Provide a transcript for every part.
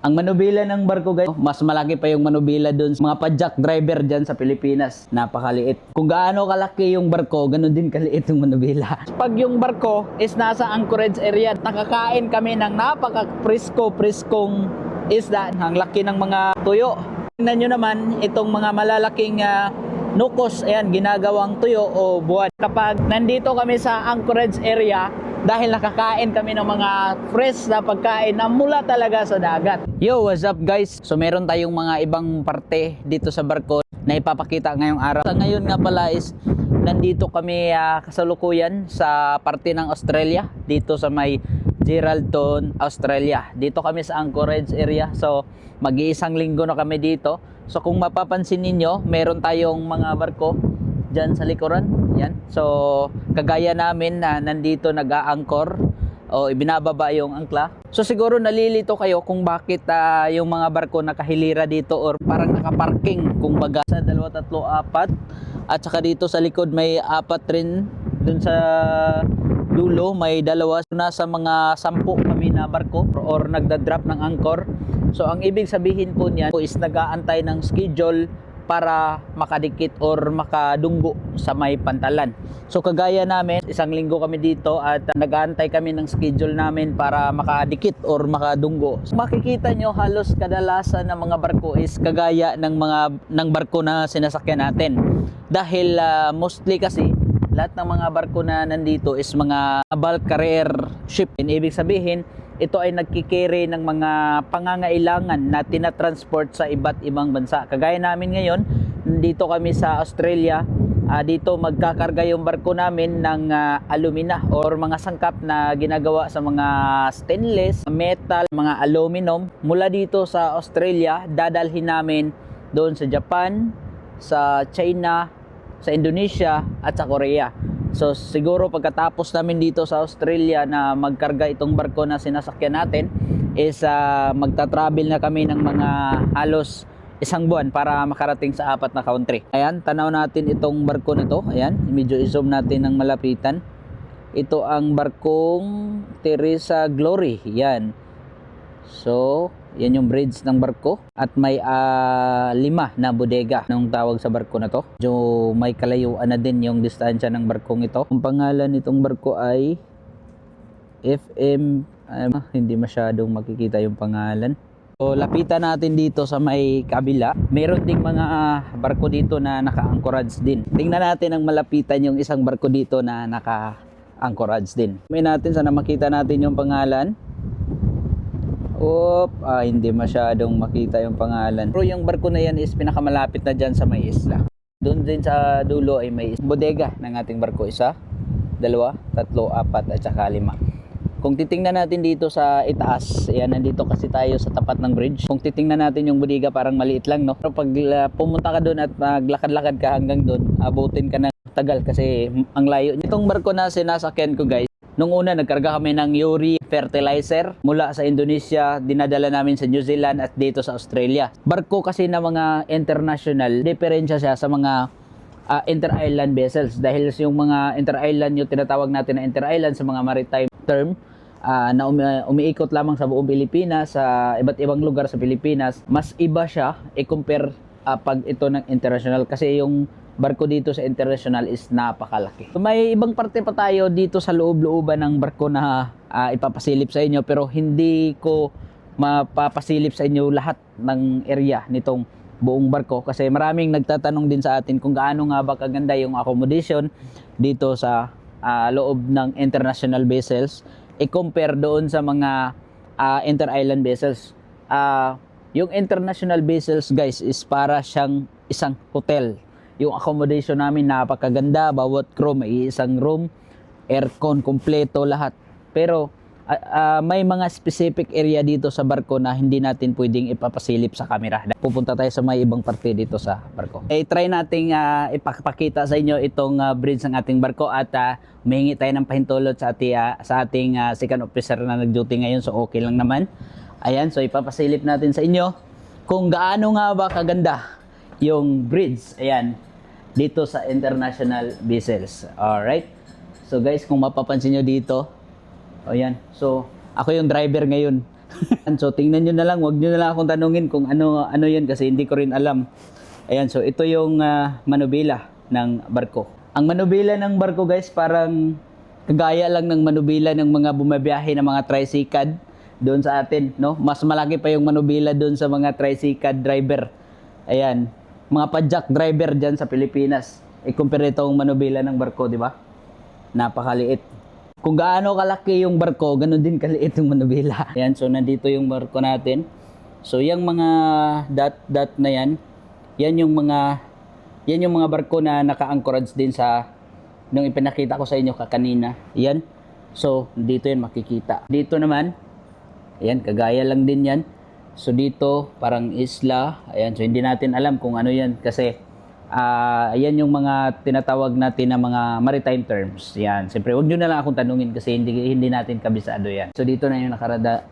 Ang manubila ng barko guys, mas malaki pa yung manubila dun sa mga padjak driver dyan sa Pilipinas. Napakaliit. Kung gaano kalaki yung barko, ganun din kaliit yung manubila. Pag yung barko is nasa anchorage area, nakakain kami ng napaka-priskong isda. Ang laki ng mga tuyo. Tingnan nyo naman itong mga malalaking nukos, ayan, ginagawang tuyo o buwan. Kapag nandito kami sa anchorage area, dahil nakakain kami ng mga fresh na pagkain na mula talaga sa dagat. Yo, what's up guys? So meron tayong mga ibang parte dito sa barko na ipapakita ngayong araw. Sa ngayon nga pala is nandito kami kasalukuyan sa parte ng Australia, dito sa may Geraldton, Australia. Dito kami sa Anchorage area. So mag-iisang linggo na kami dito. So kung mapapansin ninyo, meron tayong mga barko dyan sa likuran. Yan. So kagaya namin na nandito nag-a-anchor o ibinababa yung angkla. So siguro nalilito kayo kung bakit yung mga barko nakahilira dito or parang nakaparking kumbaga sa 2, 3, 4 at saka dito sa likod may 4 rin, dun sa dulo may 2. So nasa mga 10 kami na barko or nagda-drop ng anchor. So ang ibig sabihin po niyan is nag-aantay ng schedule para makadikit or makadunggo sa may pantalan. So kagaya namin, isang linggo kami dito at nag-aantay kami ng schedule namin para makadikit or makadunggo. So, makikita nyo halos kadalasan ng mga barko is kagaya ng barko na sinasakyan natin. Dahil mostly kasi lahat ng mga barko na nandito is mga bulk carrier ship. Ibig sabihin, ito ay nagkikerry ng mga pangangailangan na tinatransport sa iba't ibang bansa. Kagaya namin ngayon, dito kami sa Australia, dito magkakarga yung barko namin ng alumina or mga sangkap na ginagawa sa mga stainless, metal, mga aluminum. Mula dito sa Australia, dadalhin namin doon sa Japan, sa China, sa Indonesia at sa Korea. So siguro pagkatapos namin dito sa Australia na magkarga itong barko na sinasakyan natin is magta-travel na kami ng mga halos 1 buwan para makarating sa 4 na country. Ayan, tanaw natin itong barko na to. Ayan, medyo i-zoom natin ng malapitan. Ito ang barkong Teresa Glory. Yan. So yan yung bridge ng barko at may 5 na bodega nung tawag sa barko na to. So may kalayuan na din yung distansya ng barkong ito. Ang pangalan nitong barko ay FM, hindi masyadong makikita yung pangalan. So lapitan natin dito sa may kabila. Meron ding mga barko dito na naka-anchorage din. Tingnan natin ang malapitan yung isang barko dito na naka-anchorage din. May natin sana makita natin yung pangalan. Hindi masyadong makita yung pangalan. Pero yung barko na yan is pinakamalapit na dyan sa may isla. Doon din sa dulo ay may bodega ng ating barko. 1, 2, 3, 4 at saka 5. Kung titingnan natin dito sa itaas, ayan, nandito kasi tayo sa tapat ng bridge. Kung titingnan natin yung bodega parang maliit lang, no? Pero pag pumunta ka doon at maglakad-lakad ka hanggang doon, abutin ka ng tagal kasi ang layo. Itong barko na sinasakyan ko guys, nung una nagkarga kami ng Yuri fertilizer mula sa Indonesia, dinadala namin sa New Zealand at dito sa Australia. Barko kasi na mga international, diferensya siya sa mga inter-island vessels dahil yung mga inter-island yung tinatawag natin na inter-island sa mga maritime term na umiikot lamang sa buong Pilipinas, sa iba't ibang lugar sa Pilipinas, mas iba siya i-compare pag ito ng international kasi yung barko dito sa international is napakalaki. So, may ibang parte pa tayo dito sa loob-looban ng barko na ipapasilip sa inyo pero hindi ko mapapasilip sa inyo lahat ng area nitong buong barko kasi maraming nagtatanong din sa atin kung gaano nga ba kaganda yung accommodation dito sa loob ng international vessels i-compare doon sa mga inter-island vessels. Yung international vessels guys is para siyang isang hotel. Yung accommodation namin napakaganda, bawat crew may isang room, aircon kompleto lahat. Pero may mga specific area dito sa barko na hindi natin pwedeng ipapasilip sa camera. Pupunta tayo sa may ibang parte dito sa barko. Try nating ipakita sa inyo itong bridge ng ating barko at humingi tayo ng pahintulot sa ating second officer na nag-duty ngayon. So okay lang naman. Ayan, so ipapasilip natin sa inyo kung gaano nga ba kaganda yung bridge. Ayan, dito sa international vessels. Alright. So guys, kung mapapansin nyo dito, ayan. So ako yung driver ngayon. So tingnan nyo na lang, wag nyo na lang akong tanungin kung ano yan kasi hindi ko rin alam. Ayan, so ito yung manubila ng barko. Ang manubila ng barko guys, parang kagaya lang ng manubila ng mga bumabiyahe ng mga tricycad doon sa atin, no? Mas malaki pa yung manubila doon sa mga tricycad driver. Ayan, mga padjak driver dyan sa Pilipinas. I-compare itong manubila ng barko, di ba? Napakaliit. Kung gaano kalaki yung barko, ganun din kaliit yung manubila. Ayan, so nandito yung barko natin. So yung mga dot na yan yung mga barko na naka-anchorage din sa nung ipinakita ko sa inyo kanina. Yan. So dito yan makikita. Dito naman, ayan, kagaya lang din yan. So dito parang isla. Ayan, so hindi natin alam kung ano yan kasi ayan yung mga tinatawag natin na mga maritime terms. Yan. Siyempre, huwag nyo na lang akong tanungin kasi hindi natin kabisado yan. So, dito na yung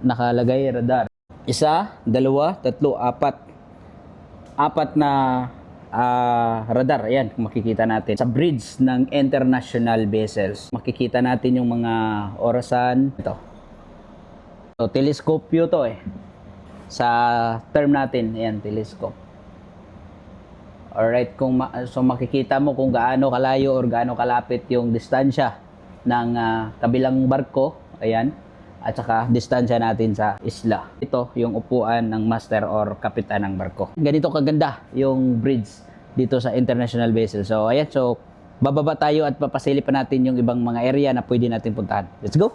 nakalagay radar. 1, 2, 3, 4. 4 na radar. Ayan, makikita natin. Sa bridge ng international vessels. Makikita natin yung mga orasan. Ito. So, teleskopyo to eh. Sa term natin. Ayan, telescope. Alright, so makikita mo kung gaano kalayo or gaano kalapit yung distansya ng kabilang barko, ayan, at saka distansya natin sa isla. Ito yung upuan ng master or kapitan ng barko. Ganito kaganda yung bridge dito sa international vessel. So ayan, so bababa tayo at papasilip pa natin yung ibang mga area na pwede natin puntahan. Let's go!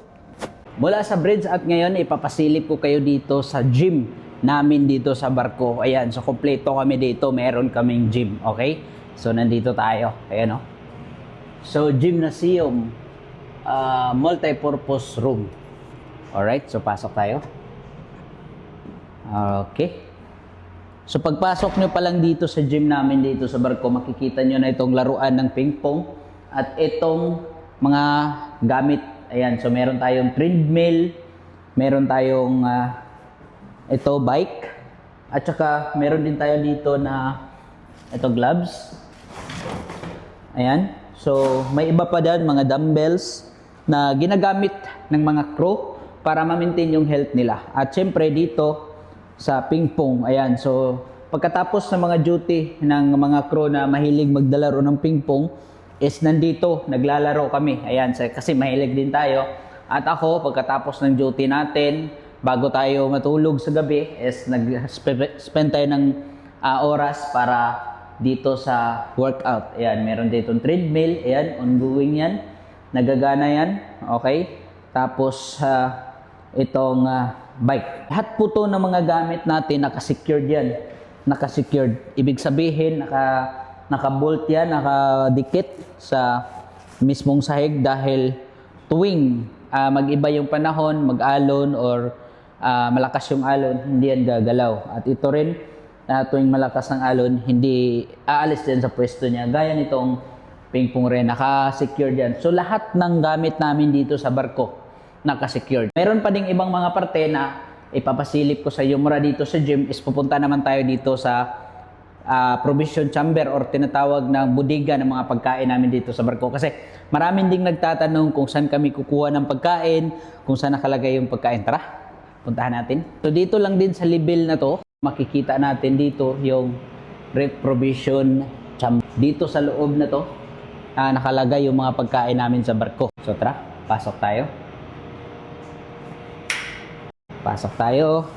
Mula sa bridge at ngayon ipapasilip ko kayo dito sa gym namin dito sa barko. Ayan, so kompleto kami dito. Meron kaming gym, okay? So nandito tayo. Ayan, oh. So gymnasium, multi-purpose room. Alright, so pasok tayo. Okay. So pagpasok nyo pa lang dito sa gym namin dito sa barko, makikita nyo na itong laruan ng ping-pong at itong mga gamit. Ayan, so meron tayong treadmill, meron tayong ito bike, at saka meron din tayo dito na ito gloves. Ayan, so may iba pa dyan mga dumbbells na ginagamit ng mga crew para ma-maintain yung health nila. At syempre dito sa ping-pong, ayan, so pagkatapos ng mga duty ng mga crew na mahilig magdalaro ng ping-pong is nandito naglalaro kami. Ayan, kasi mahilig din tayo. At ako pagkatapos ng duty natin, bago tayo matulog sa gabi, is nag-spend tayo ng oras para dito sa workout. Ayan, meron dito treadmill. Ayan, ongoing yan. Nagagana yan. Okay? Tapos, itong bike. Lahat po to ng mga gamit natin, naka-secured yan. Naka-secured. Ibig sabihin, naka-bolt yan, nakadikit sa mismong sahig dahil tuwing mag-iba yung panahon, mag-alon or malakas yung alon, hindi yan gagalaw. At ito rin, tuwing malakas ang alon, hindi aalis din sa pwesto niya. Gaya nitong ping-pong rin, naka-secured yan. So lahat ng gamit namin dito sa barko, naka-secured. Meron pa ding ibang mga parte na ipapasilip ko sa iyo mura dito sa gym, is pupunta naman tayo dito sa provision chamber or tinatawag na bodega ng mga pagkain namin dito sa barko. Kasi maraming ding nagtatanong kung saan kami kukuha ng pagkain, kung saan nakalagay yung pagkain. Tara! Puntahan natin. So dito lang din sa level na to, makikita natin dito yung provision chamber. Dito sa loob na to, nakalagay yung mga pagkain namin sa barko. So tara, pasok tayo. Pasok tayo.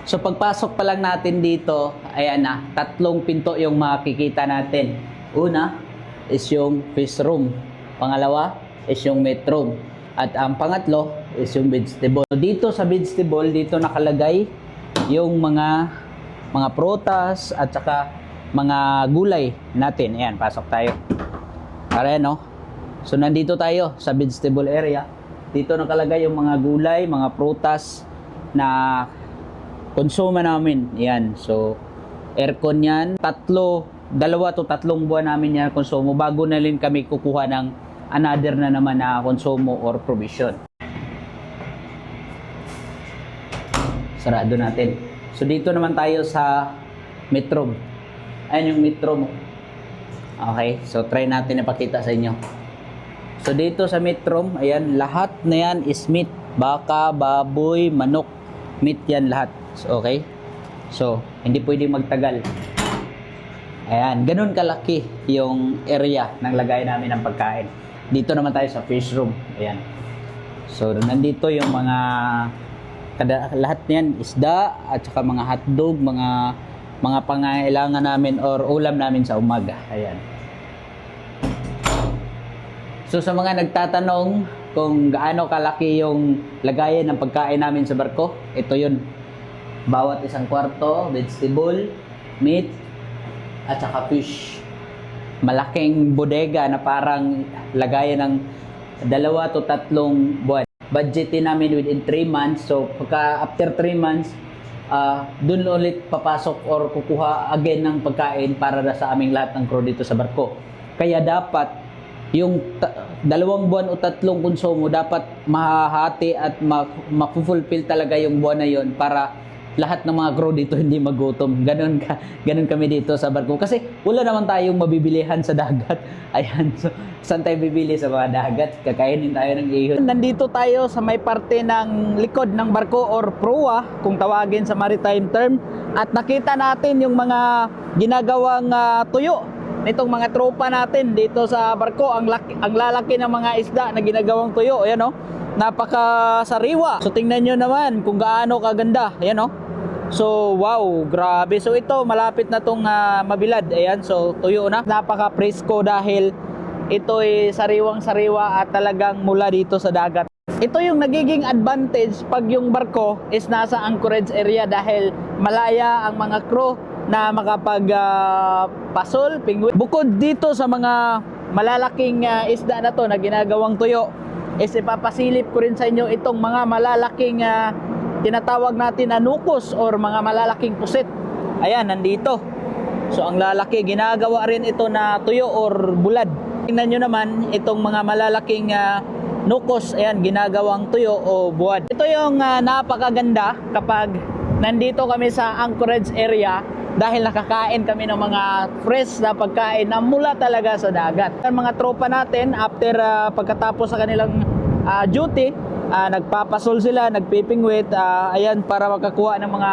So pagpasok pa lang natin dito, ayan na, 3 pinto yung makikita natin. Una is yung fish room. Pangalawa is yung meat room. At ang pangatlo is yung vegetable. So dito sa vegetable, dito nakalagay yung mga prutas at saka mga gulay natin. Ayan, pasok tayo. Para no. So nandito tayo sa vegetable area. Dito nakalagay yung mga gulay, mga prutas na konsumo namin. Ayan. So aircon yan. 2 to 3 buwan namin yan konsumo bago na rin kami kukuha ng another na naman na konsumo or provision. Sarado natin. So dito naman tayo sa metro. Ayan yung metro mo. Okay, so try natin ipakita sa inyo. So dito sa metro, ayan, lahat na yan is meat. Baka, baboy, manok, meat yan lahat. So, okay? So, hindi pwedeng magtagal. Ayan, ganun kalaki yung area ng lagay namin ng pagkain. Dito naman tayo sa fish room. Ayan. So, nandito yung mga lahat niyan, isda at saka mga hotdog, mga pangangailangan namin or ulam namin sa umaga. Ayan. So, sa mga nagtatanong kung gaano kalaki yung lagayan ng pagkain namin sa barko, ito yun. Bawat isang kwarto, vegetable, meat, at saka fish. Malaking bodega na parang lagayan ng 2 to 3 buwan. Budgetin namin within 3 months. So, pagka after 3 months, dun ulit papasok or kukuha again ng pagkain para sa aming lahat ng crew dito sa barko. Kaya dapat yung 2 buwan o 3 konsumo dapat mahahati at ma-fulfill talaga yung buwan na yon para lahat ng mga crew dito hindi magutom. Ganun kami dito sa barko. Kasi wala naman tayong mabibilihan sa dagat. Ayan. So, saan tayo bibili sa mga dagat? Kakainin tayo ng ihon. Nandito tayo sa may parte ng likod ng barko or proa, kung tawagin sa maritime term. At nakita natin yung mga ginagawang tuyo nitong mga tropa natin dito sa barko. Ang lalaki ng mga isda na ginagawang tuyo. Ayan o. Napakasariwa. So, tingnan nyo naman kung gaano kaganda. Ayan o. So, wow, grabe. So, ito, malapit na tong mabilad. Ayan, so, tuyo na. Napaka-presko dahil ito ay sariwang-sariwa at talagang mula dito sa dagat. Ito yung nagiging advantage pag yung barko is nasa anchorage area dahil malaya ang mga crew na makapag-pasol, penguin. Bukod dito sa mga malalaking isda na to na ginagawang tuyo, is ipapasilip ko rin sa inyo itong mga malalaking tinatawag natin na nukos or mga malalaking pusit. Ayan, nandito. So, ang lalaki, ginagawa rin ito na tuyo or bulad. Tingnan nyo naman, itong mga malalaking nukos, ayan, ginagawang tuyo o buwad. Ito yung napakaganda kapag nandito kami sa anchorage area dahil nakakain kami ng mga fresh na pagkain na mula talaga sa dagat. Ang mga tropa natin, after pagkatapos sa kanilang duty, nagpapasol sila, nagpipingwit, ayan, para makakuha ng mga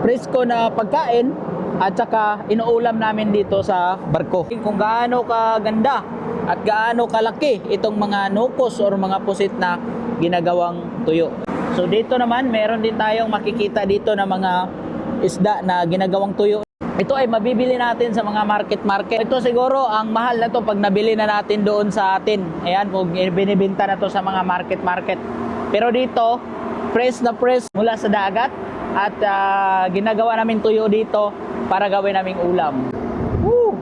presko na pagkain at saka inuulam namin dito sa barko. Kung gaano kaganda at gaano kalaki itong mga nukos or mga pusit na ginagawang tuyo. So dito naman, meron din tayong makikita dito na mga isda na ginagawang tuyo. Ito ay mabibili natin sa mga market. Ito siguro ang mahal na to pag nabili na natin doon sa atin. Ayan, kung binibenta na to sa mga market. Pero dito, fresh na fresh mula sa dagat at ginagawa namin tuyo dito para gawin naming ulam. Woo!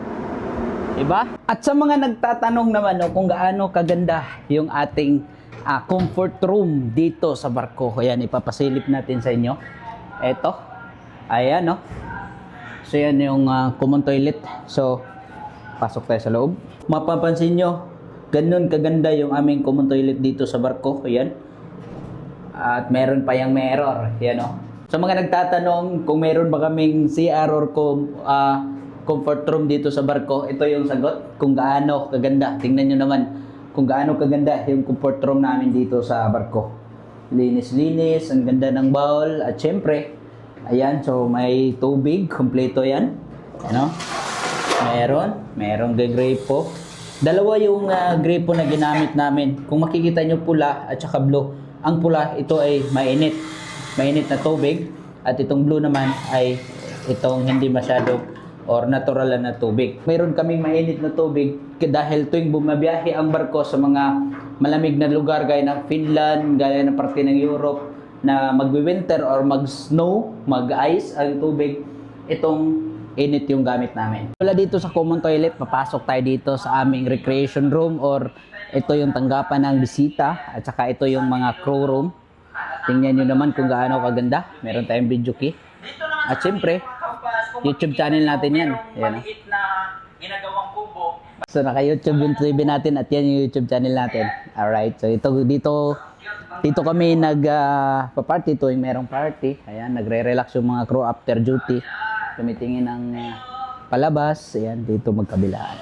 Diba? At sa mga nagtatanong naman kung gaano kaganda yung ating comfort room dito sa barko. Ayan, ipapasilip natin sa inyo. Eto. Ayan, no? So, yan yung common toilet. So, pasok tayo sa loob. Mapapansin nyo, ganun kaganda yung aming common toilet dito sa barko. Ayan. At meron pa yung mirror. Ayan, no? Sa mga nagtatanong kung meron ba kaming CR or comfort room dito sa barko, ito yung sagot. Kung gaano kaganda. Tingnan nyo naman kung gaano kaganda yung comfort room namin dito sa barko. Linis-linis, ang ganda ng bowl. At syempre, ayan, so may tubig, kompleto yan. Ano? Merong gripo. Dalawa yung gripo na ginamit namin. Kung makikita nyo pula at saka blue. Ang pula, ito ay mainit. Mainit na tubig. At itong blue naman ay itong hindi masyado or natural na tubig. Mayroon kaming mainit na tubig dahil tuwing bumabiyahe ang barko sa mga malamig na lugar gaya ng Finland, gaya ng parte ng Europe, na mag-winter or mag-snow, mag-ice ang tubig, itong init yung gamit namin. Wala dito sa common toilet, papasok tayo dito sa aming recreation room or ito yung tanggapan ng bisita at saka ito yung mga crew room. Tingnan nyo naman kung gaano kaganda. Meron tayong video key. At syempre, YouTube channel natin yan. Ayan, so naka-YouTube yung TV natin at yan yung YouTube channel natin. Alright, so dito kami nag-party tuwing merong party. Ayan, nagre-relax yung mga crew after duty. Tumitingin ng palabas. Ayan, dito magkabilaan.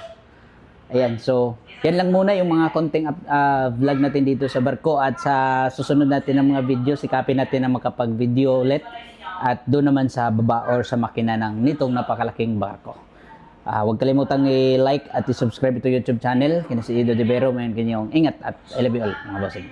Ayan, so yan lang muna yung mga konting vlog natin dito sa barko at sa susunod natin ng mga video, sikapin natin na makapag-video ulit at doon naman sa baba or sa makina ng nitong napakalaking barko. Huwag kalimutang i-like at i-subscribe ito YouTube channel. Kina si Ido Devero, mayon kanyang ingat at I love you all mga bossing.